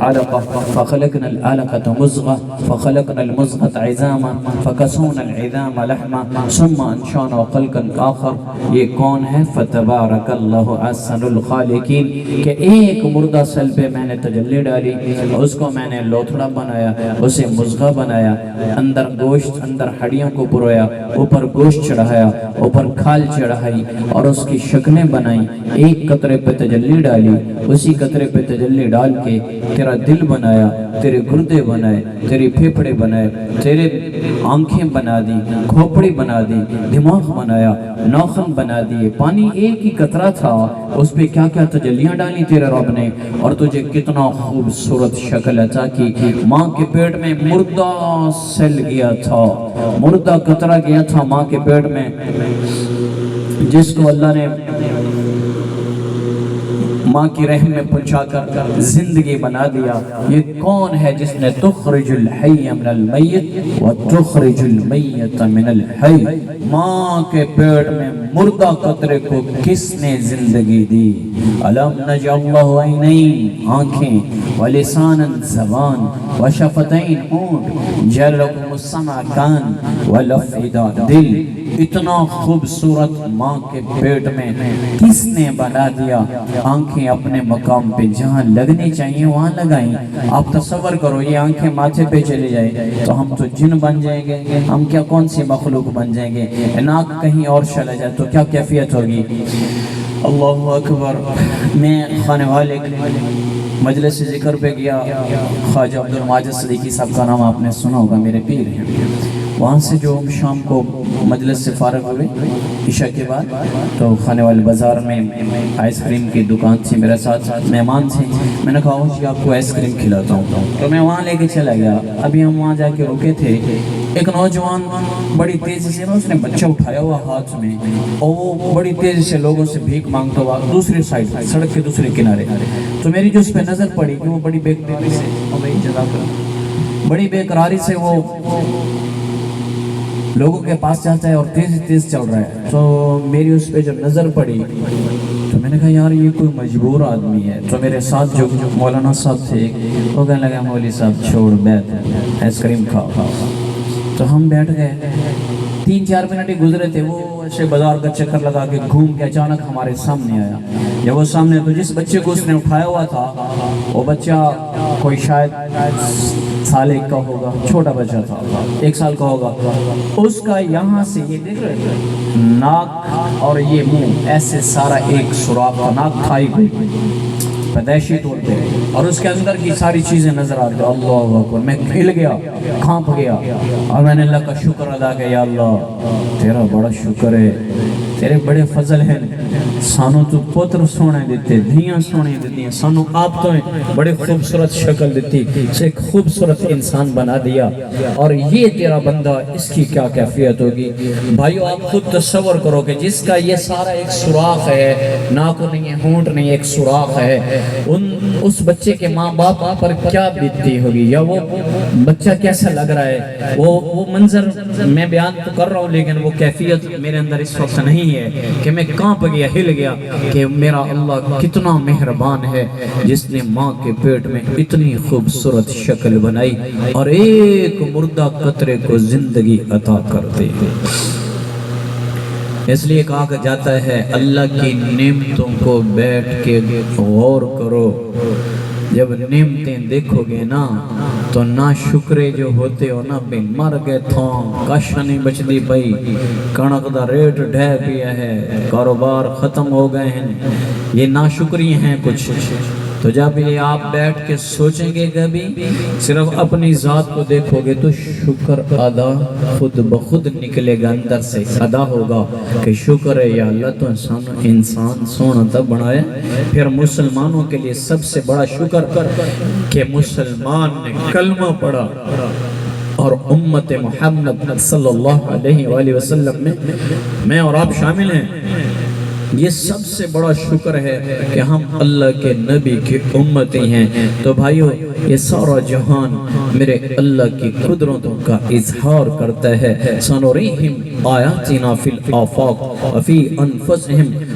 علقة فخلقنا العلقة مزغة فخلقنا المزغة عظاما فكسونا العظام لحما ثم انشأنا خلقا آخر. یہ کون ہے؟ فتبارک اللہ احسن الخالقین. کہ ایک مردہ سل پہ میں نے تجلی ڈالی، اس کو میں نے لوتھڑا بنایا، اسے مزغہ بنایا، اندر گوشت، اندر ہڈیوں کو پرویا، اوپر گوشت چڑھایا، اوپر کھال چڑھائی اور اس کی شکلیں بنائی. ایک قطرے پہ تجلی ڈالی، اسی قطرے پہ تجلی ڈال کے تیرا دل بنایا، تیرے گردے بنائے، تیرے پھیپھڑے بنائے، تیرے آنکھیں بنا دی، کھوپڑی بنا دی، دماغ بنایا، ناخن بنا دیے. پانی ایک ہی قطرہ تھا، اس پہ کیا کیا تجلیاں ڈالی تیرے رب نے، اور تجھے کتنا خوبصورت شکل عطا کی. ماں کے پیٹ میں مردہ سیل گیا تھا، مردہ قطرہ گیا تھا ماں کے پیٹ میں، جس کو اللہ نے ماں کی رحم میں پہنچا کر زندگی بنا دیا. یہ کون ہے جس نے تخرج الحی من المیت وتخرج المیت من الحی؟ ماں کے پیٹ میں مردہ قطرے کو کس نے زندگی دی؟ الم نجعل له عینین، آنکھیں، ولسانا زبان، وشفتین ہونٹ، جعل لکم السمع کان، والافئدہ دل. اتنا خوبصورت ماں کے پیٹ میں کس نے بنا دیا؟ آنکھیں اپنے مقام پہ جہاں لگنی چاہیے وہاں لگائیں. آپ تصور کرو یہ آنکھیں ماتھے پہ چلی جائیں تو ہم تو جن بن جائیں گے، ہم کیا کون سی مخلوق بن جائیں گے. ناک کہیں اور چلا جائے تو کیا کیفیت ہوگی. اللہ اکبر. میں خانے والے مجلس ذکر پہ گیا، خواجہ عبدالماجد صدیقی صاحب کا نام آپ نے سنا ہوگا، میرے پیر ہیں. وہاں سے جو ہم شام کو مجلس سے فارغ ہوئے عشاء کے بعد، تو خانے والے بازار میں آئس کریم کی دکان تھی، میرے ساتھ مہمان تھے. میں نے کہا جی آپ کو آئس کریم کھلاتا ہوں، تو میں وہاں لے کے چلا گیا. ابھی ہم وہاں جا کے رکے تھے، ایک نوجوان بڑی تیزی سے اس نے بچہ اٹھایا ہوا ہاتھ میں، اور وہ بڑی تیزی سے لوگوں سے بھیک مانگتا ہوا دوسری سائڈ سڑک کے دوسرے کنارے. تو میری جو اس پہ نظر پڑی کہ وہ بڑی بے قراری سے وہ لوگوں کے پاس جاتا ہے اور تیز چل رہا ہے. تو میری اس پہ جب نظر پڑی تو میں نے کہا یار یہ کوئی مجبور آدمی ہے. تو میرے ساتھ جو مولانا صاحب تھے وہ کہنے لگا مولوی صاحب چھوڑ بیٹھ، آئس کریم کھاؤ. تو ہم بیٹھ گئے. 3-4 منٹ ہی گزرے تھے، وہ ایسے بازار کا چکر لگا کے گھوم کے اچانک ہمارے سامنے آیا. جب وہ سامنے تو جس بچے کو اس نے اٹھایا ہوا تھا وہ بچہ کوئی شاید سال 1 کا ہوگا، چھوٹا بچہ تھا، 1 سال کا ہوگا. اس کا یہاں سے یہ دیکھ رہے تھے ناک اور یہ منہ ایسے سارا ایک سوراخ تھا، ناک کھائی گئی پیدائشی طور پہ، اور اس کے اندر کی ساری چیزیں نظر آ رہی. اللہ اکبر. میں کھل گیا، کھانپ گیا، اور میں نے اللہ کا شکر ادا کیا. یا اللہ تیرا بڑا شکر ہے، تیرے بڑے فضل ہیں. سانو تو پتر سونے دیتے، دھیاں سونے دیتی ہیں، سانو آپ تو بڑے خوبصورت شکل دیتی، اسے ایک خوبصورت انسان بنا دیا. اور یہ تیرا بندہ، اس کی کیا کیفیت ہوگی. بھائیو آپ خود تصور کرو کہ جس کا یہ سارا ایک سوراخ ہے، ناک نہیں ہے، ہونٹ نہیں، ایک سوراخ ہے، اس بچے کے ماں باپ پر کیا بیتتی ہوگی، یا وہ بچہ کیسا لگ رہا ہے. وہ منظر میں بیان تو کر رہا ہوں لیکن وہ کیفیت میرے اندر اس وقت نہیں ہے کہ میں کانپ گیا، ہل گیا کہ میرا اللہ کتنا مہربان ہے جس نے ماں کے پیٹ میں اتنی خوبصورت شکل بنائی اور ایک مردہ قطرے کو زندگی عطا کرتے ہیں. اس لیے کہا جاتا ہے اللہ کی نعمتوں کو بیٹھ کے غور کرو. جب نعمتیں دیکھو گے نا تو نہ شکرے جو ہوتے ہو نا بھی مر گئے تھوں، کش نہیں بچتی پئی، کنک دا ریٹ ڈھے پیا ہے، کاروبار ختم ہو گئے ہیں، یہ ناشکری ہیں کچھ. تو جب یہ آپ بیٹھ کے سوچیں گے کبھی صرف اپنی ذات کو دیکھو گے تو شکر ادا خود بخود نکلے گا، اندر سے ادا ہوگا کہ شکر ہے یا اللہ تو انسان سونا تب بنایا. پھر مسلمانوں کے لیے سب سے بڑا شکر کہ مسلمان نے کلمہ پڑھا اور امت محمد صلی اللہ علیہ وآلہ وسلم میں اور آپ شامل ہیں. یہ سب سے بڑا شکر ہے کہ ہم اللہ کے نبی کی امتی ہیں. تو بھائیو یہ سارا جہان میرے اللہ کی قدرتوں کا اظہار کرتا ہے. سنوریہم آیاتنا فی الآفاق وفی انفسہم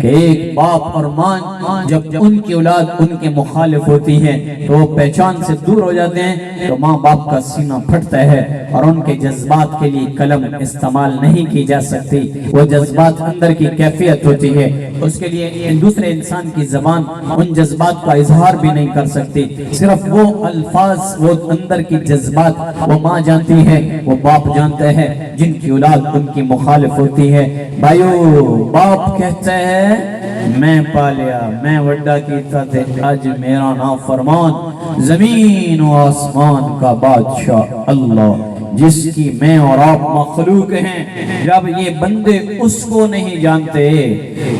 کہ ایک باپ اور ماں جب ان کی اولاد ان کے مخالف ہوتی ہے تو وہ پہچان سے دور ہو جاتے ہیں، تو ماں باپ کا سینہ پھٹتا ہے اور ان کے جذبات کے لیے قلم استعمال نہیں کی جا سکتی۔ وہ جذبات اندر کی کیفیت ہوتی ہے، اس کے لیے دوسرے انسان کی زبان ان جذبات کا اظہار بھی نہیں کر سکتی، صرف وہ الفاظ، وہ اندر کی جذبات وہ ماں جانتی ہے، وہ باپ جانتا ہے جن کی اولاد ان کی مخالف ہوتی ہے۔ بھائیو، باپ کہتا ہے میں پالیا، میں وڈا کیتا تھے، آج میرا نافرمان زمین و آسمان کا بادشاہ اللہ، جس کی میں اور آپ مخلوق ہیں۔ جب یہ بندے اس کو نہیں جانتے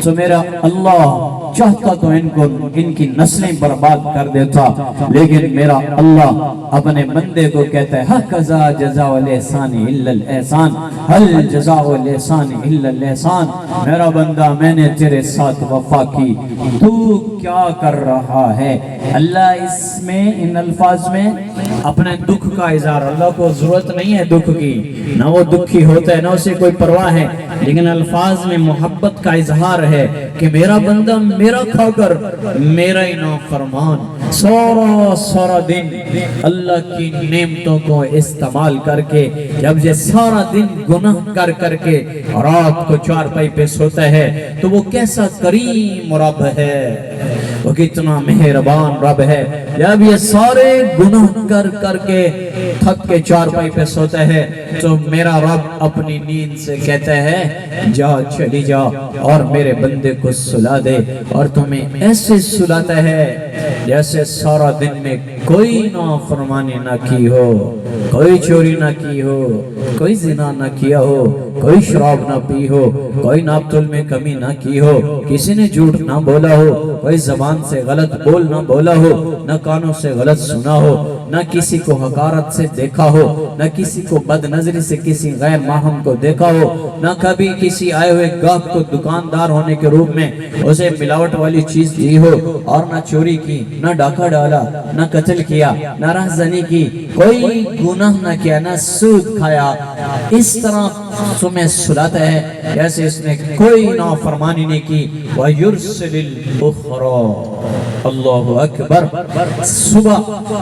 تو میرا اللہ چاہتا تو ان کی نسلیں برباد کر دیتا، لیکن میرا اللہ اپنے بندے کو کہتا ہے ہَكَذَا جَزَاءُ الْإِحْسَانِ إِلَّا الْإِحْسَانِ هَلْ جَزَاءُ الْإِحْسَانِ إِلَّا الْإِحْسَانِ۔ میرا بندہ، میں نے تیرے ساتھ وفا کی، تو کیا کر رہا ہے؟ اللہ اس میں، ان الفاظ میں اپنے دکھ کا اظہار، اللہ کو ضرورت نہیں ہے دکھ کی، نہ وہ دکھی ہوتا ہے نہ اسے کوئی پرواہ ہے، لیکن الفاظ میں محبت کا اظہار ہے کہ میرا بندہ میرا کھا کر میرا ہی نافرمان سارا دن اللہ کی نعمتوں کو استعمال کر کے، جب یہ سارا دن گناہ کر کے رات کو چارپائی پہ سوتا ہے تو وہ کیسا کریم رب ہے، وہ کتنا مہربان رب ہے۔ جب یہ سارے گناہ کر کے تھک کے چارپائی پہ سوتا ہے تو میرا رب اپنی نیند سے کہتا ہے جا، چلی جا اور میرے بندے کو سلا دے، اور تمہیں ایسے سلاتا ہے جیسے سارا دن میں کوئی نافرمانی نہ کی ہو، کوئی چوری نہ کی ہو، کوئی زنا نہ کیا ہو، کوئی شراب نہ پی ہو، کوئی ناپ تول میں کمی نہ کی ہو، کسی نے جھوٹ نہ بولا ہو، کوئی زبان سے غلط بول نہ بولا ہو، نہ کانوں سے غلط سنا ہو، نہ کسی کو حقارت سے دیکھا ہو، نہ کسی کو بد نظری سے کسی غیر محرم کو دیکھا ہو، نہ کبھی کسی آئے ہوئے گاہک کو دکاندار ہونے کے روپ میں اسے ملاوٹ والی چیز دی ہو، اور نہ چوری کی، نہ ڈاکہ ڈالا، نہ قتل کیا، نہ رہزنی کی، کوئی گناہ نہ کیا، نہ سود کھایا، اس طرح تمہیں سلاتا ہے جیسے اس نے کوئی نافرمانی نہیں کی۔ وَيُرْسِلِ الْأُخْرَى، اللہ اکبر۔ صبح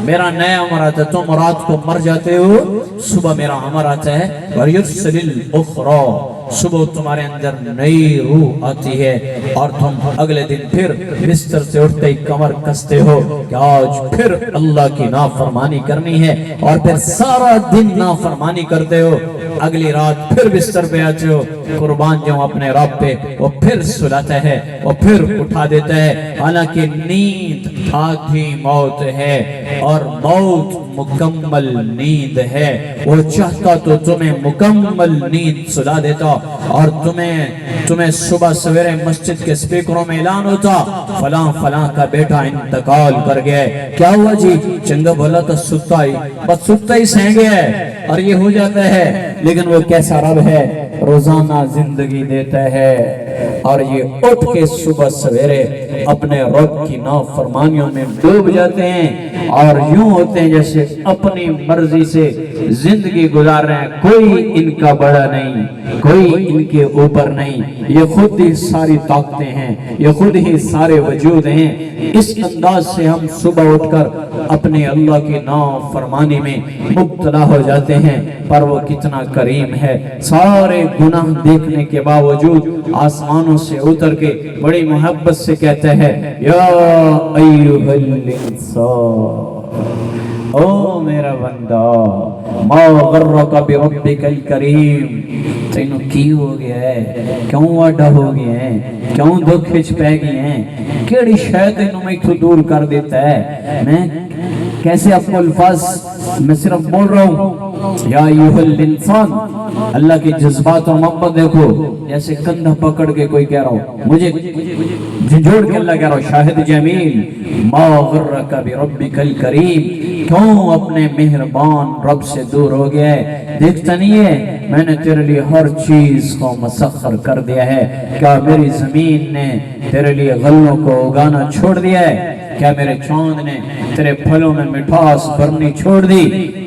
میرا نیا عمر آتا ہے، تم رات کو مر جاتے ہو، صبح میرا عمر آتا ہے، وَيُرْسِلِ الْأُخْرَى، صبح تمہارے اندر نئی روح آتی ہے اور تم اگلے دن پھر بستر سے اٹھتے ہی کمر کستے ہو کہ آج پھر اللہ کی نافرمانی کرنی ہے، اور پھر سارا دن نافرمانی کرتے ہو، اگلی رات پھر بستر پہ آتے ہو، قربان جاؤں اپنے رب پہ، وہ پھر سلاتا ہے، وہ پھر اٹھا دیتا ہے، حالانکہ نیند آدھی موت ہے اور موت مکمل نیند ہے۔ وہ چاہتا تو تمہیں مکمل نیند سلا دیتا اور تمہیں صبح سویرے مسجد کے سپیکروں میں اعلان ہوتا فلاں فلاں کا بیٹا انتقال کر گیا ہے، کیا ہوا جی؟ چنگا بھلا تو ستا ہی، بس ستا ہی سہ گیا ہے، اور یہ ہو جاتا ہے۔ لیکن وہ کیسا رب ہے، روزانہ زندگی دیتا ہے، اور یہ اٹھ کے صبح سویرے اپنے رب کی نافرمانیوں میں ڈوب جاتے ہیں اور یوں ہوتے ہیں جیسے اپنی مرضی سے زندگی گزار رہے ہیں، کوئی ان کا بڑا نہیں، کوئی ان کے اوپر نہیں، یہ خود ہی ساری طاقتیں ہیں، یہ خود ہی سارے وجود ہیں۔ اس انداز سے ہم صبح اٹھ کر اپنے اللہ کی نافرمانی میں مبتلا ہو جاتے ہیں، پر وہ کتنا کریم ہے، سارے گناہ دیکھنے کے باوجود آسمانوں سے اتر کے بڑی محبت سے کہتا ہے یا ایھا الانسان، او میرا بندہ، ما غرک بربک الکریم، تینوں کی ہو گیا ہے، کیوں واڈا ہو گیا ہے، کیوں دکھ وچ پہ گئے ہیں، کیڑی شے تینوں میں تو دور کر دیتا ہے۔ میں کیسے آپ کو الفاظ میں صرف بول رہا ہوں، یا ایھا الانسان، اللہ کے جذبات اور محبت دیکھو، جیسے کندھا پکڑ کے کوئی کہہ رہا ہو، مجھے جھنجھوڑ کے اللہ کہہ رہا ہو، شاہد جمیل، ما غرک بربک الکریم، کیوں اپنے مہربان رب سے دور ہو گیا ہے؟ دیکھتا نہیں ہے میں نے تیرے لیے ہر چیز کو مسخر کر دیا ہے؟ کیا میری زمین نے تیرے لیے غلوں کو اگانا چھوڑ دیا ہے؟ کیا میرے چاند نے تیرے پھلوں میں مٹھاس بھرنی چھوڑ دی؟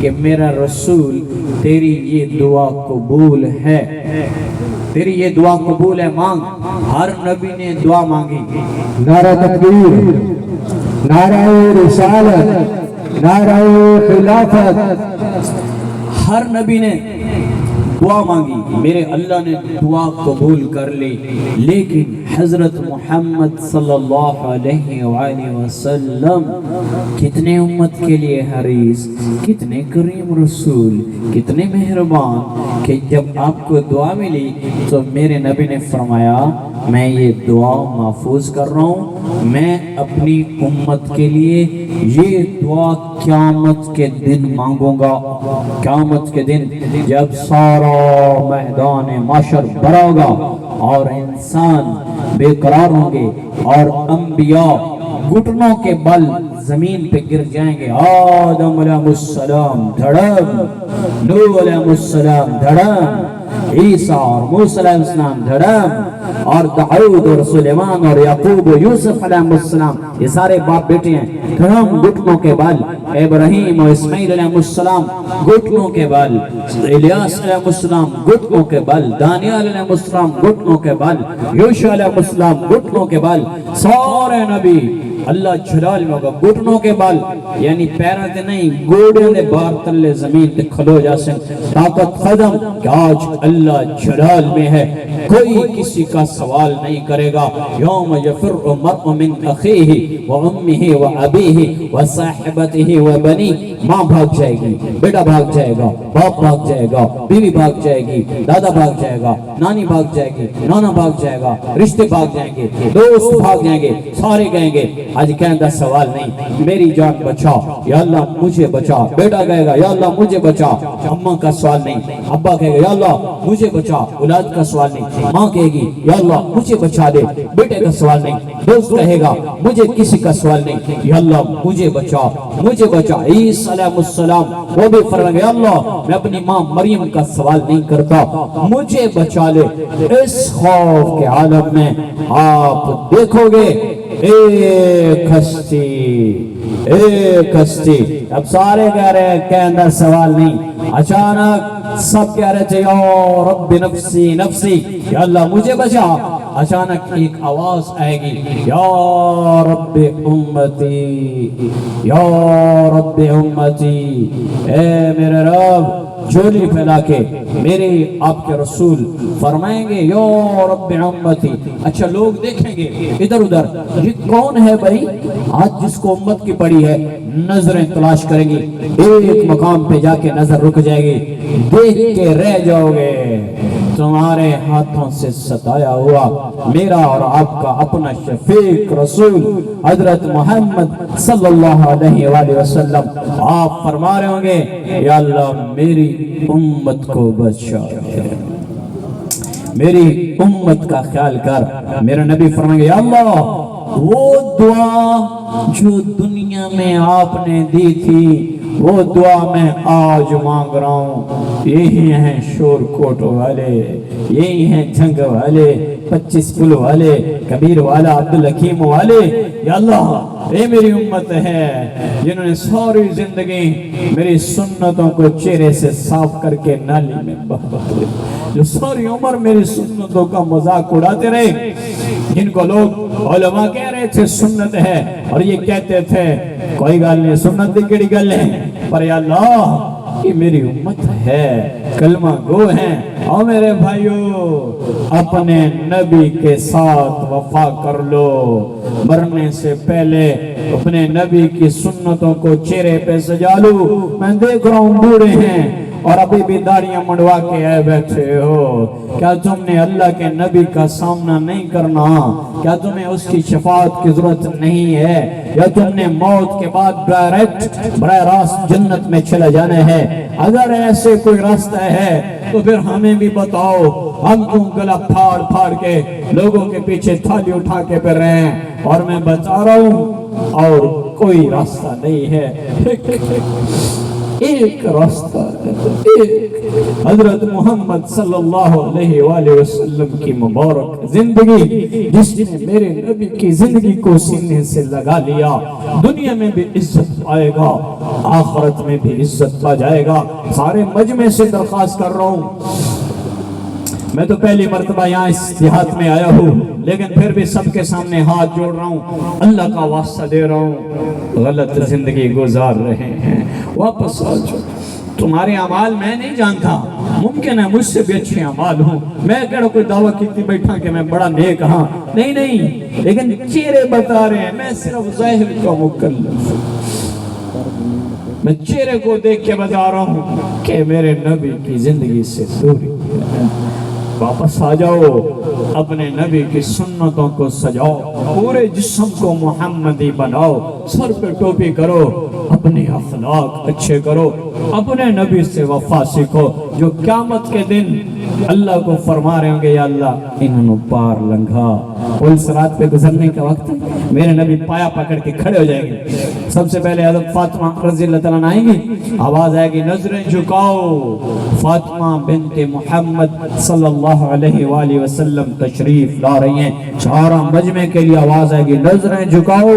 کہ میرا رسول تیری یہ دعا قبول ہے، تیری یہ دعا قبول ہے، مانگ۔ ہر نبی نے دعا مانگی، نعرہ تکبیر، نعرہ رسالت، نعرہ خلافت، ہر نبی نے دعا مانگی، میرے اللہ نے دعا قبول کر لی۔ لیکن حضرت محمد صلی اللہ علیہ وآلہ وسلم کتنے امت کے لیے حریص، کتنے کریم رسول، کتنے مہربان کہ جب آپ کو دعا ملی تو میرے نبی نے فرمایا میں یہ دعا محفوظ کر رہا ہوں، میں اپنی امت کے لیے یہ دعا قیامت کے دن مانگوں گا۔ قیامت کے دن جب سارا میدان محشر بھرا ہوگا اور انسان بے قرار ہوں گے اور انبیاء گھٹنوں کے بل زمین پہ گر جائیں گے، آدم علیہ السلام دھڑم، نوح علیہ السلام دھڑم، عیسیٰ اور موسیٰ علیہ السلام دھڑم، اور داؤد اور سلیمان اور یعقوب و یوسف علیہ السلام، یہ سارے باپ بیٹے ہیں، دھڑم گھٹنوں کے بل، ابراہیم اور اسماعیل علیہ السلام گھٹنوں کے بل، الیاس علیہ السلام گھٹنوں کے بل، دانیال علیہ السلام گھٹنوں کے بل، یوشع علیہ السلام گھٹنوں کے بل، سارے نبی اللہ جلال میں ہوگا گھٹنوں کے بال، یعنی پیروں تے نہیں گوڑوں دے بار تلے زمین تے کھلو جا سن، طاقت قدم کہ آج اللہ جلال میں ہے، کوئی کسی کا سوال نہیں کرے گا۔ یوم یفر المرء من اخیہ و امہ و ابیہ و صاحبتہ و بنی، ماں بھاگ جائے گی، بیٹا بھاگ جائے گا، باپ بھاگ جائے گا، بیوی بھاگ جائے گی، دادا بھاگ جائے گا، نانی بھاگ جائے گی، نانا بھاگ جائے گا، رشتے بھاگ جائیں گے، دوست بھاگ جائیں گے، سارے کہیں گے آج کہندہ سوال نہیں، میری جان بچا یا اللہ مجھے بچا، بیٹا کہے گا یا اللہ مجھے بچا، اماں کا سوال نہیں، ابا کہے گا یا اللہ مجھے بچا، اولاد کا سوال نہیں، ماں کہے گی یا اللہ مجھے بچا دے، بیٹے کا سوال نہیں، دوست کہے گا مجھے کسی کا سوال نہیں، یا اللہ مجھے بچا، مجھے بچا۔ عیسیٰ علیہ السلام وہ بھی فرمائے یا اللہ میں اپنی ماں مریم کا سوال نہیں کرتا، مجھے بچا لے۔ اس خوف کے عالم میں آپ دیکھو گے ایک ہستی، اب سارے کہہ رہے ہیں کہندہ سوال نہیں، اچانک سب کہہ رہے تھے یا رب نفسی نفسی، یا اللہ مجھے بچا، اچانک ایک آواز آئے گی یا رب امتی، یا رب امتی، اے میرے رب جھولی پھیلا کے میرے آپ کے رسول فرمائیں گے یا رب امتی۔ اچھا لوگ دیکھیں گے ادھر ادھر یہ کون ہے بھائی آج جس کو امت کی پڑی ہے، نظریں تلاش کریں گی، ایک مقام پہ جا کے نظر رک جائے گی، دیکھ کے رہ جاؤ گے تمہارے ہاتھوں سے ستایا ہوا میرا اور آپ کا اپنا شفیق رسول حضرت محمد صلی اللہ علیہ وآلہ وسلم۔ آپ فرما رہے ہوں گے یا اللہ میری امت کو بچا، میری امت کا خیال کر۔ میرا نبی فرمائیں گے یا اللہ وہ دعا جو دنیا میں آپ نے دی تھی وہ دعا میں آج مانگ رہا ہوں، یہی ہیں شور کوٹ والے، یہی ہیں جنگ والے، 25 پل والے، کبیر والا، عبدالحکیم والے، یا اللہ اے میری امت ہے جنہوں نے ساری زندگی میری سنتوں کو چہرے سے صاف کر کے نالی میں بہاتے، جو ساری عمر میری سنتوں کا مذاق اڑاتے رہے، جن کو لوگ علماء کہہ رہے تھے سنت ہے اور یہ کہتے تھے کوئی گل نہیں سنت دی کیڑی گل ہے، پر یا اللہ یہ میری امت ہے، کلمہ گو ہیں، اور میرے بھائیو اپنے نبی کے ساتھ وفا کر لو، مرنے سے پہلے اپنے نبی کی سنتوں کو چہرے پہ سجا لو۔ میں دیکھ رہا ہوں بوڑھے ہیں اور ابھی بھی داڑیاں منڈوا کے آئے بیٹھے ہو، کیا تم نے اللہ کے نبی کا سامنا نہیں کرنا؟ کیا تمہیں اس کی شفاعت کی ضرورت نہیں ہے؟ یا تم نے موت کے بعد براہ راست جنت میں چلا جانا ہے؟ اگر ایسے کوئی راستہ ہے تو پھر ہمیں بھی بتاؤ، ہم کیوں گلا پھاڑ پھاڑ کے لوگوں کے پیچھے تھالی اٹھا کے پھر رہے ہیں؟ اور میں بتا رہا ہوں اور کوئی راستہ نہیں ہے، ایک راستہ ہے، حضرت محمد صلی اللہ علیہ وآلہ وسلم کی مبارک زندگی، جس نے میرے نبی کی زندگی کو سینے سے لگا لیا، دنیا میں بھی عزت پائے گا، آخرت میں بھی عزت پا جائے گا۔ سارے مجمع سے درخواست کر رہا ہوں، میں تو پہلی مرتبہ یہاں اس دیہات میں آیا ہوں، لیکن پھر بھی سب کے سامنے ہاتھ جوڑ رہا ہوں، اللہ کا واسطہ دے رہا ہوں، غلط زندگی گزار رہے ہیں، واپس آ جاؤ۔ تمہارے اعمال میں نہیں جانتا، ممکن ہے مجھ سے بھی اچھے اعمال ہوں، میں کہڑا کوئی دعویٰ کیتی بیٹھا کہ میں بڑا نیک ہاں، نہیں، لیکن چہرے بتا رہے ہیں، میں صرف ظاہر کا مکلف، میں چہرے کو دیکھ کے بتا رہا ہوں کہ میرے نبی کی زندگی سے دوری ہے۔ واپس آ جاؤ، اپنے نبی کی سنتوں کو سجاؤ، پورے جسم کو محمدی بناؤ، سر پہ ٹوپی کرو، اپنے اخلاق اچھے کرو، اپنے نبی سے وفا سیکھو، جو قیامت کے دن اللہ کو فرما رہے ہوں گے، یا اللہ انہوں نے پار لنگھا، پل صراط پہ گزرنے کا وقت میرے نبی پایا پکڑ کے کھڑے ہو جائیں گے، سب سے پہلے حضرت فاطمہ رضی اللہ تعالیٰ آئیں گی، آواز آئے گی نظریں جھکاؤ، فاطمہ بنت محمد صلی اللہ علیہ وآلہ وسلم تشریف لا رہی ہیں، چارہ مجمع کے لیے آواز آئے گی نظریں جھکاؤ،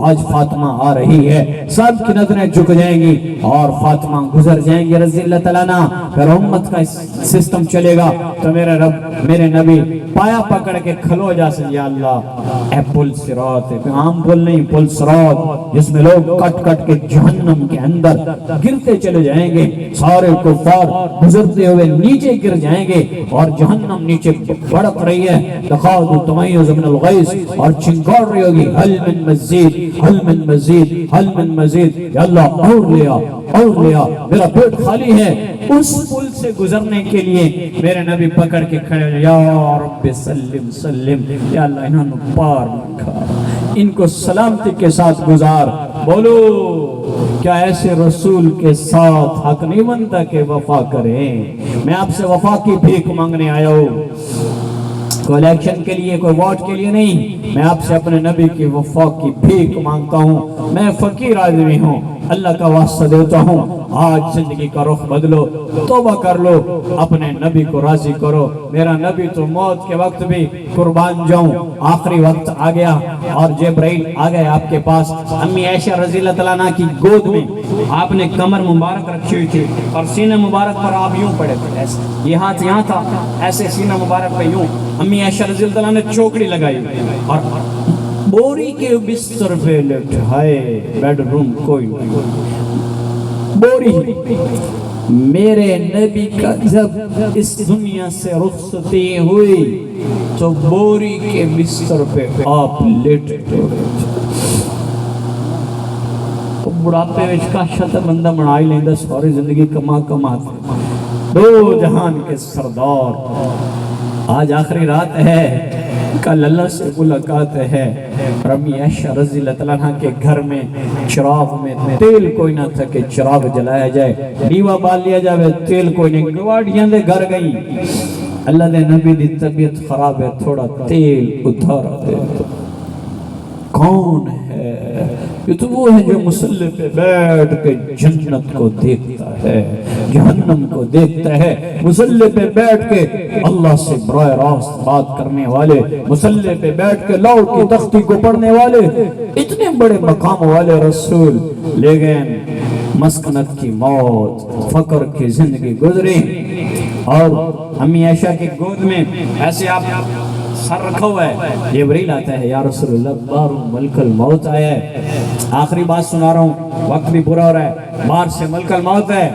آج فاطمہ آ رہی ہے، سب کی نظریں جھک جائیں گی اور فاطمہ گزر جائیں گی رضی اللہ تعالیٰ عنہ، پھر امت کا سسٹم چلے گا تو میرے رب میرے نبی پایا پکڑ کے کھلو جا سے، یا اللہ اے پل صراط، عام پل نہیں، پل صراط جس میں لوگ کٹ کٹ کے جہنم کے اندر گرتے چلے جائیں گے، سارے کفار گزرتے ہوئے نیچے گر جائیں گے اور جہنم نیچے بڑک رہی ہے، تقاد تمیز من الغیظ، اور چنگاڑ رہی ہوگی، حل من مزید، حل من مزید، حل من مزید، یا اللہ اور لیا اور لیا، میرا پیٹ خالی ہے۔ اس پل سے گزرنے کے لیے میرے نبی پکڑ کے کھڑے ہو، یا رب سلم سلم، یا اللہ انہوں نے پار لکھا، ان کو سلامتی کے ساتھ گزار۔ بولو کیا ایسے رسول کے ساتھ حق نہیں بنتا کہ وفا کریں؟ میں آپ سے وفا کی بھیک مانگنے آیا ہوں، کوئی الیکشن کے لیے، کوئی ووٹ کے لیے نہیں، میں آپ سے اپنے نبی کی وفا کی بھیک مانگتا ہوں، میں فقیر آدمی ہوں، اللہ کا واسطہ دیتا ہوں، آج زندگی کا رخ بدلو، توبہ کر لو، اپنے نبی کو راضی کرو۔ میرا نبی تو موت کے وقت بھی قربان جاؤں، آخری وقت آ گیا اور جبرائیل آ گئے آپ کے پاس، امی عائشہ رضی اللہ تعالیٰ عنہ کی گود میں آپ نے کمر مبارک رکھی ہوئی تھی اور سینہ مبارک پر آپ یوں پڑے تھے، ایسے یہ ہاتھ یہاں تھا، ایسے سینہ مبارک پہ یوں، امی عائشہ رضی اللہ تعالیٰ نے چوکڑی لگائی اور بوری کے بستر پہ لٹھائے، بیڈ روم کوئی نہیں، بوری۔ میرے نبی کا جب اس دنیا سے رخصتی ہوئی تو بوری کے بستر پہ آپ لیٹے ہوئے، بڑھاپے وچ کاشا تے بندہ بنا ہی لیندا، ساری زندگی کما کما دو جہان کے سردار، آج آخری رات ہے، کل اللہ سے ملاقات ہے۔ امی عائشہ رضی اللہ تعالیٰ عنہ کے گھر میں چراغ میں تیل کوئی نہ تھا کہ چراغ جلایا جائے، دیوا بال لیا جائے، تیل کوئی نہیں، گواڑیاں دے گھر گئی، اللہ دے نبی دی طبیعت خراب ہے، تھوڑا تیل اتارا دے۔ کون ہے یہ؟ تو وہ ہے جو مصلی پہ بیٹھ کے جنت کو دیکھتا ہے، جہنم کو دیکھتا ہے، مصلی پہ بیٹھ کے اللہ سے براہ راست بات کرنے والے، مصلی پہ بیٹھ کے لوح کی تختی کو پڑھنے والے، اتنے بڑے مقام والے رسول، لیکن مسکنت کی موت، فقر کی زندگی گزری، اور امی عائشہ کی گود میں ایسے آپ سر رکھا ہوا ہے، جبریل آتا ہے، یا رسول اللہ باہر ملک الموت آیا ہے، آخری بات سنا رہا ہوں، وقت بھی پورا ہو رہا ہے، باہر سے ملک الموت ہے۔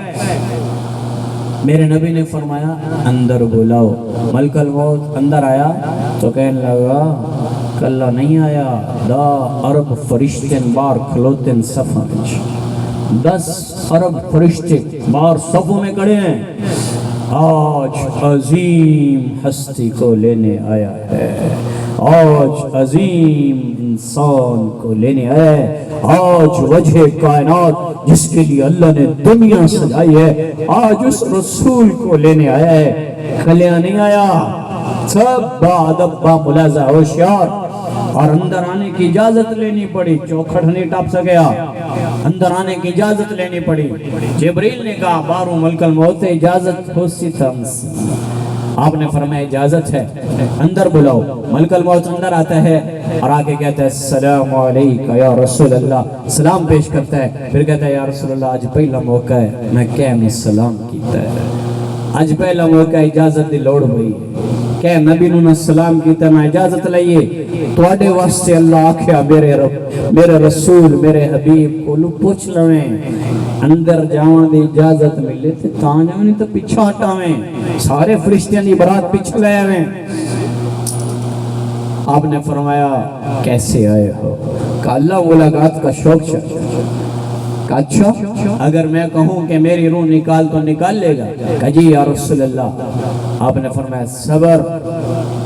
میرے نبی نے فرمایا اندر بلاؤ، ملک الموت اندر آیا تو کہنے لگا کلا نہیں آیا، دا عرب فرشتن بار کھلوتن صفحہ، 10 عرب فرشتے بار صفوں میں کھڑے ہیں، آج عظیم ہستی کو لینے آیا ہے، آج عظیم انسان کو لینے آیا ہے، آج وجہ کائنات جس کے لیے اللہ نے دنیا سجائی ہے، آج اس رسول کو لینے آیا ہے، کلیاں نہیں آیا۔ سب با ادب با ملاحظہ ہوشیار، اور اندر آنے کی اجازت لینی پڑی، چوکھٹ نہیں ٹاپ سکیا، اندر آنے کی اجازت لینی پڑی۔ جبریل نے کہا بارو ملک الموت اجازت ہو سی تھمس، آپ نے فرمایا اجازت ہے، اندر بلاؤ۔ ملک الموت اندر آتا ہے اور آگے کہتا ہے السلام علیکہ یا رسول اللہ، سلام پیش کرتا ہے، پھر کہتا ہے یا رسول اللہ آج پہلا موقع ہے میں کہہ سلام کیتا ہے، آج پہلا موقع اجازت دی لوڑ ہوئی کہ نبی نے سلام کیتا میں اجازت لئیے تو آڈے واسطے اللہ آکھیا میرے رب میرے رسول میرے حبیب کو لو پوچھ لویں اندر جاؤں دی اجازت ملے تھے تاں جاؤں نہیں تو پیچھا ہٹاویں، سارے فرشتیاں دی برات پیچھا لے آویں۔ آپ نے فرمایا کیسے آئے ہو؟ کہ اللہ ملاقات کا شوق چاہتا، کہ اچھا اگر میں کہوں کہ میری روح نکال تو نکال لے گا؟ کہ جی یا رسول اللہ۔ آپ نے فرمایا صبر۔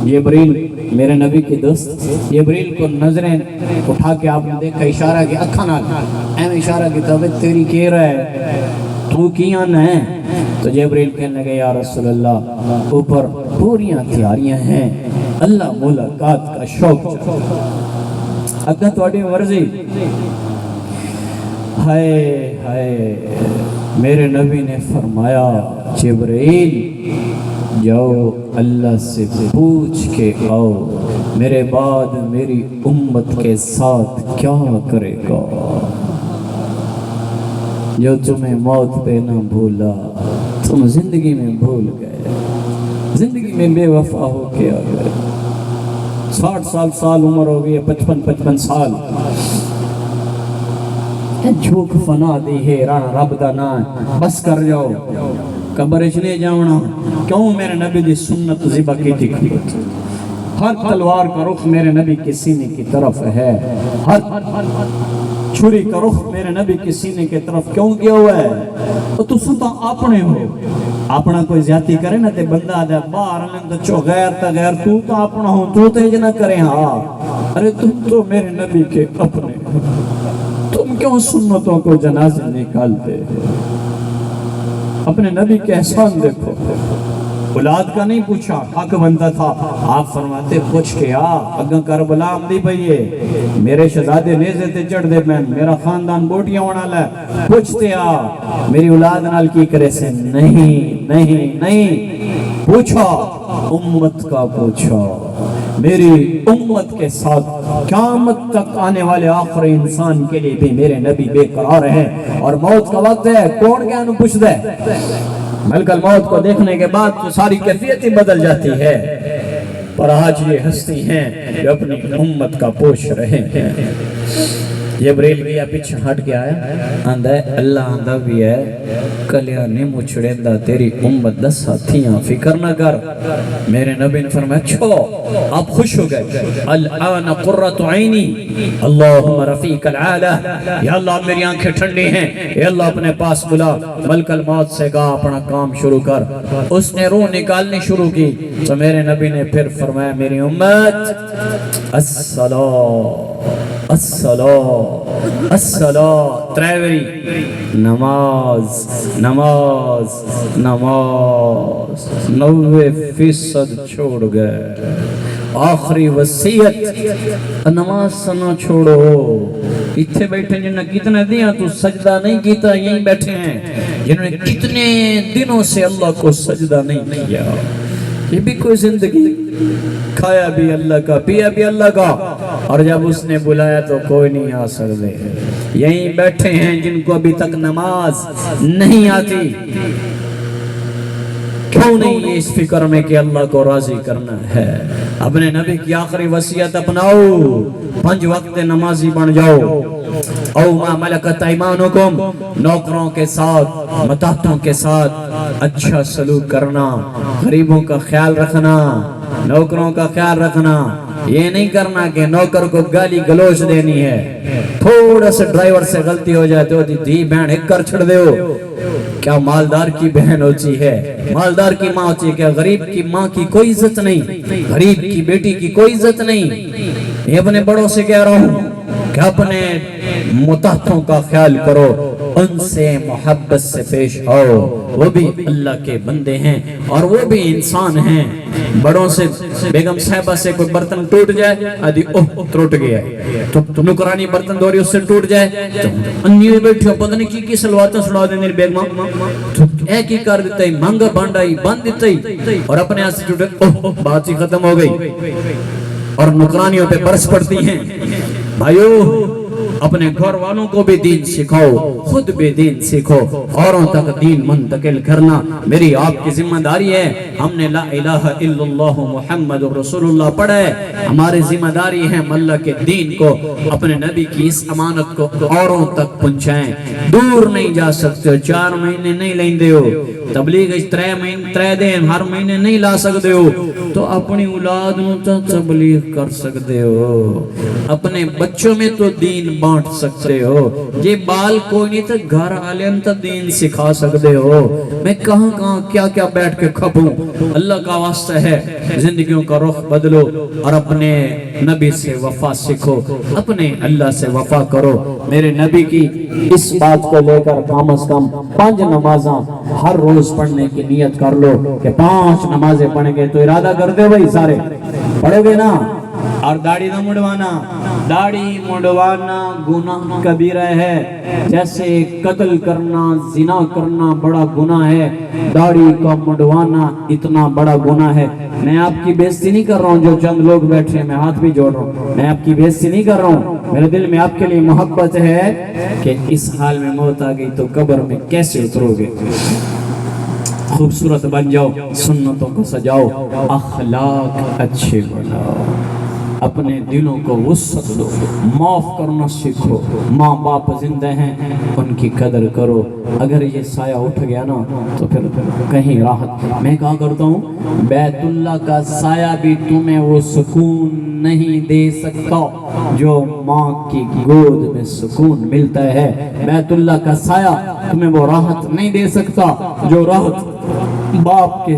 جبریل میرے نبی کی دوست، جبریل کو نظریں اٹھا کے آپ نے دیکھا، اشارہ کی اکھاں نال ایم اشارہ کی طبیعت تیری کہہ رہا ہے تو کیاں نہ ہے؟ تو جبریل کہنے لگے یا رسول اللہ اوپر پوریاں تیاریاں ہیں، اللہ ملاقات کا شوق چاہتا، اگر تھوڑی مرضی۔ ہائے ہائے میرے نبی نے فرمایا جبریل جاؤ اللہ سے پوچھ کے آؤ میرے بعد میری امت کے ساتھ کیا کرے گا، جو تمہیں موت پہ نہ بھولا تم زندگی میں بھول گئے، زندگی میں بے وفا ہو کے آ گئے، 60 سال عمر ہو گئی، 55 سال جھوک فنا دی ہے رانا رب دا نا، بس کر جاؤ قبر اچھنے جاؤنا، کیوں میرے نبی دی سنت ذبح کی تھی، ہر تلوار کا رخ میرے نبی کے سینے کی طرف ہے، ہر چھری کا رخ میرے نبی کے سینے کی طرف کیوں کیا ہوا ہے؟ تو ستا اپنے ہو، اپنا کوئی زیادتی کرے نا تے بندہ دے باہر لیں تو چو غیر تا غیر تو اپنا ہو، تو تیج نہ کرے ہاں، ارے تم تو میرے نبی کے اپنے ہو، تم کیوں سنتوں کو جنازے نکالتے؟ اپنے نبی کے احسان دیکھو، اولاد کا نہیں پوچھا، حق بنتا تھا، آپ فرماتے پوچھ کے اگاں کربلا آمدی پئیے، میرے شہزادے نیزے تے چڑھ دے میں، میرا خاندان بوٹیاں ہونا لے، پوچھتے میری اولاد نال کی کرے سے؟ نہیں نہیں نہیں، پوچھا امت کا پوچھا، میری امت کے ساتھ قیامت تک آنے والے آخری انسان کے لیے بھی میرے نبی بے قرار ہیں، اور موت کا وقت ہے، کون کیا انہوں پوچھ دے؟ ملک الموت کو دیکھنے کے بعد تو ساری کیفیت ہی بدل جاتی ہے، پر آج یہ ہستی ہیں جو اپنی امت کا پوچھ رہے ہیں۔ جبریل بھی پیچھے ہٹ کے آیا، آندہ ہے اللہ آندہ بھی ہے کلیا نہیں مچھڑے دا تیری امت دس ساتھیاں فکر نہ کر۔ میرے نبی نے فرمایا چھو آپ خوش ہو گئے، الان قرۃ عینی اللہم رفیق العالہ، یا اللہ میری آنکھیں ٹھنڈی ہیں، اے اللہ اپنے پاس بلا۔ ملک الموت سے کہا اپنا کام شروع کر، اس نے روح نکالنی شروع کی تو میرے نبی نے پھر فرمایا میری امت الصلاة الصلاة الصلاة، تریوری نماز نماز نماز، 90% چھوڑ گئے، آخری وصیت نماز سنا چھوڑو۔ اتھے بیٹھے جنہوں نے کتنے دیا تو سجدہ نہیں کیتا، یہیں بیٹھے ہیں جنہوں نے کتنے دنوں سے اللہ کو سجدہ نہیں کیا، یہ بھی کوئی زندگی، کھایا بھی اللہ کا پیا بھی اللہ کا، اور جب اس نے بلایا تو کوئی نہیں آ سکتے، یہیں بیٹھے ہیں جن کو ابھی تک نماز نہیں آتی۔ کیوں نہیں اس فکر میں کہ اللہ کو راضی کرنا ہے؟ اپنے نبی کی آخری وصیت اپناؤ، 5 وقت نمازی بن جاؤ، او ما ملکت ایمانکم، نوکروں کے ساتھ متحتوں کے ساتھ اچھا سلوک کرنا، غریبوں کا خیال رکھنا، نوکروں کا خیال رکھنا، یہ نہیں کرنا کہ نوکر کو گالی گلوچ دینی ہے، تھوڑا سے ڈرائیور سے غلطی ہو جائے تو دی بہن ایک کر چھڑ دے ہو، کیا مالدار کی بہن ہوتی ہے، مالدار کی ماں ہوتی ہے، کیا غریب کی ماں کی کوئی عزت نہیں، غریب کی بیٹی کی کوئی عزت نہیں۔ یہ اپنے بڑوں سے کہہ رہا ہوں کہ اپنے متحتوں کا خیال کرو، ان سے محبت سے پیش آؤ، وہ بھی اللہ کے بندے ہیں اور وہ بھی انسان ہیں۔ بڑوں سے بیگم صاحبہ سے کوئی برتن ٹوٹ جائے آدھی اوہ ٹوٹ گیا ہے، تو نکرانی برتن دوری اس سے ٹوٹ جائے تو انیو بیٹھو پتہ نہیں کی سلواتیں سنا دیں میری بیگمہ تو ایک ہی کر دیتا ہی مانگا بانڈائی باندھ دیتا ہی اور اپنے ہاتھ سے ٹوٹے اوہ بات ہی ختم ہو گئی اور نکرانیوں پہ برس پڑتی ہیں۔ بھائیو اپنے گھر والوں کو بھی دین سکھاؤ، خود بھی دین سیکھو، اوروں تک دین منتقل کرنا میری آپ کی ذمہ داری ہے۔ ہم نے لا الہ الا اللہ محمد رسول اللہ پڑھا ہے، ہماری ذمہ داری ہے ہم اللہ کے دین کو، اپنے نبی کی اس امانت کو اوروں تک پہنچائیں۔ دور نہیں جا سکتے ہو، 4 مہینے نہیں لیندے ہو، تبلیغ 3 دن ہر مہینے نہیں لا سکتے ہو تو اپنی اولاد نو تو تبلیغ کر سکتے ہو، اپنے بچوں میں تو دین بانٹ سکتے ہو، یہ بال کوئی نہیں تو گھر عالم تو دین سکھا سکتے ہو۔ میں کہاں کیا کیا بیٹھ کے کھپوں، اللہ کا واسطہ ہے زندگیوں کا رخ بدلو اور اپنے نبی سے وفا سکھو، اپنے اللہ سے وفا کرو۔ میرے نبی کی اس بات کو لے کر کم از کم 5 نمازاں ہر روز پڑھنے کی نیت کر لو کہ 5 نمازیں پڑھیں گے تو ارادہ کر دے بھائی سارے پڑھو گے نا۔ اور داڑھی نہ مڑوانا، داڑھی مڑوانا گناہ کبیرہ ہے، جیسے قتل کرنا زنا کرنا بڑا گناہ ہے، داڑھی کا مڑوانا اتنا بڑا گناہ ہے۔ میں آپ کی بے عزتی نہیں کر رہا ہوں، جو چند لوگ بیٹھے ہیں میں ہاتھ بھی جوڑ رہا ہوں، میں آپ کی بے عزتی نہیں کر رہا ہوں، میرے دل میں آپ کے لیے محبت ہے کہ اس حال میں موت آ گئی تو قبر میں کیسے اترو گے۔ خوبصورت بن جاؤ، سنتوں کو سجاؤ، اخلاق اچھے بناؤ، اپنے دلوں کو وسعت دو، معاف کرنا سیکھو، ماں باپ زندہ ہیں ان کی قدر کرو۔ اگر یہ سایہ اٹھ گیا نا تو پھر کہیں راحت۔ میں کہا کرتا ہوں بیت اللہ کا سایہ بھی تمہیں وہ سکون نہیں دے سکتا جو ماں کی گود میں سکون ملتا ہے، بیت اللہ کا سایہ تمہیں وہ راحت نہیں دے سکتا جو راحت باپ کے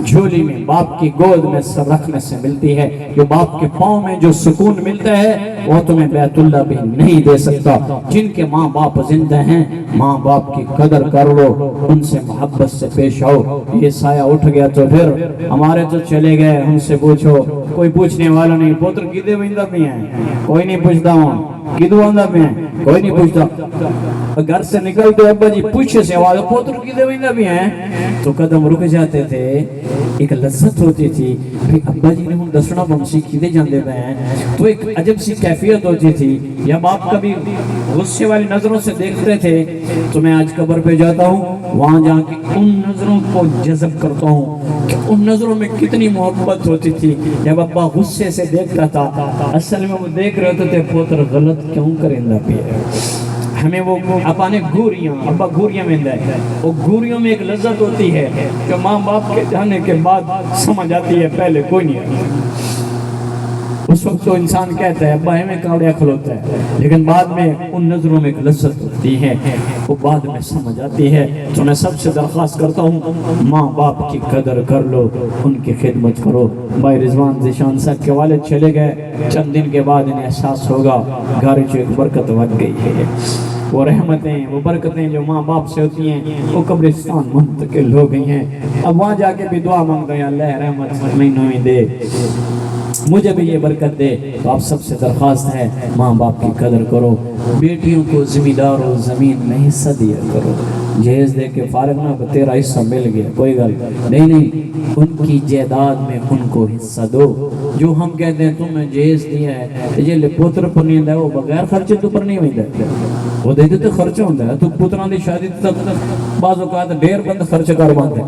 جھولی میں باپ کی گود میں سر رکھنے سے ملتی ہے، جو باپ کے پاؤں میں جو سکون ملتا ہے وہ تمہیں بیت اللہ بھی نہیں دے سکتا۔ جن کے ماں باپ زندہ ہیں ماں باپ کی قدر کر لو، ان سے محبت سے پیش آؤ۔ یہ سایہ اٹھ گیا تو پھر ہمارے تو چلے گئے، ہم سے پوچھو کوئی پوچھنے والا نہیں، پوتر کدے ویندہ بھی ہیں کوئی نہیں پوچھتا ہوں، کدو آندہ بھی ہیں کوئی نہیں پوچھتا، گھر سے نکلتے ابا جی پوچھے سے آواز پوتر کدے ویندہ بھی ہیں تو قدم رک جاتے تھے، ایک لذت ہوتی تھی۔ پھر ابا جی نے ہم دسنا بمسی کدے جاندے پہ ہیں تو ایک عجب سی کیفیت ہوتی تھی۔ یا باپ کبھی غصے والی نظروں سے دیکھتے تھے تو میں آج قبر پہ جاتا ہوں، وہاں جا کے ان نظروں کو جذب کرتا ہوں کہ ان نظروں میں کتنی محبت ہوتی تھی۔ جب ابا غصے سے دیکھتا تھا اصل میں وہ دیکھ رہے ہوتے تھے پوتر غلط کیوں کرندہ پہ ہے، ہمیں وہ اپانے گوریاں ابا گوریاں میں ہے، وہ گوریوں میں ایک لذت ہوتی ہے جو ماں باپ کے جانے کے بعد سمجھ آتی ہے، پہلے کوئی نہیں آتی۔ اس وقت تو انسان کہتا ہے ابا ہمیں کاڑیا کھلوتا ہے، لیکن بعد میں ان نظروں میں ایک لذت ہوتی ہے، وہ بعد میں سمجھ آتی ہے۔ تو میں سب سے درخواست کرتا ہوں ماں باپ کی قدر کر لو، ان کی خدمت کرو۔ بھائی رضوان ذیشان صاحب کے والد چلے گئے، چند دن کے بعد انہیں احساس ہوگا گھر جو ایک برکت بن گئی ہے، وہ رحمتیں وہ برکتیں جو ماں باپ سے ہوتی ہیں وہ قبرستان منتقل ہو گئی ہیں۔ اب وہاں جا کے بھی دعا مانگتے ہیں اللہ رحمت میں دے، مجھے بھی یہ برکت دے۔ تو آپ سب سے درخواست ہے ماں باپ کی قدر کرو، بیٹیوں کو ذمہ دار و زمین میں حصہ دیا کرو، جہیز دے کے فارغ نہ ہو تیرا حصہ مل گیا کوئی گل نہیں، ان کی جائیداد میں ان کو حصہ دو۔ جو ہم کہتے ہیں تمہیں جہیز دیا ہے یہ پوتر پر نہیں ہے وہ بغیر خرچے تو پر نہیں ہوتا، وہ دے دیتے خرچہ ہوتا ہے تو پوتران دی شادی تک بعض اوقات ڈیر بند خرچ کر باندھے۔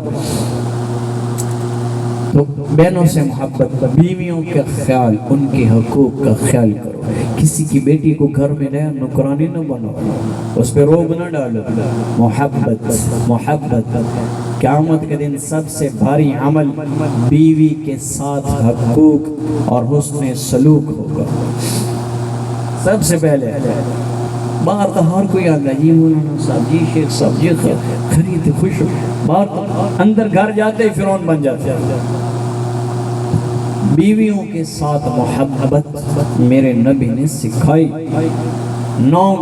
تو بہنوں سے محبت، بیویوں کا خیال، ان کے حقوق کا خیال کرو۔ کسی کی بیٹی کو گھر میں رہے نکرانی نہ بنو، اس پہ روب نہ ڈالو۔ محبت قیامت کے دن سب سے بھاری عمل بیوی کے ساتھ حقوق اور حسن سلوک ہوگا۔ سب سے پہلے باہر تو ہر کوئی آتا ہے جی مولانا صاحب جی شیخ صاحب جی خرید خوش، باہر اندر گھر جاتے ہی فرعون بن جاتے ہیں۔ بیویوں کے ساتھ محبت میرے نبی نے سکھائی، 9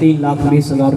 3,20,000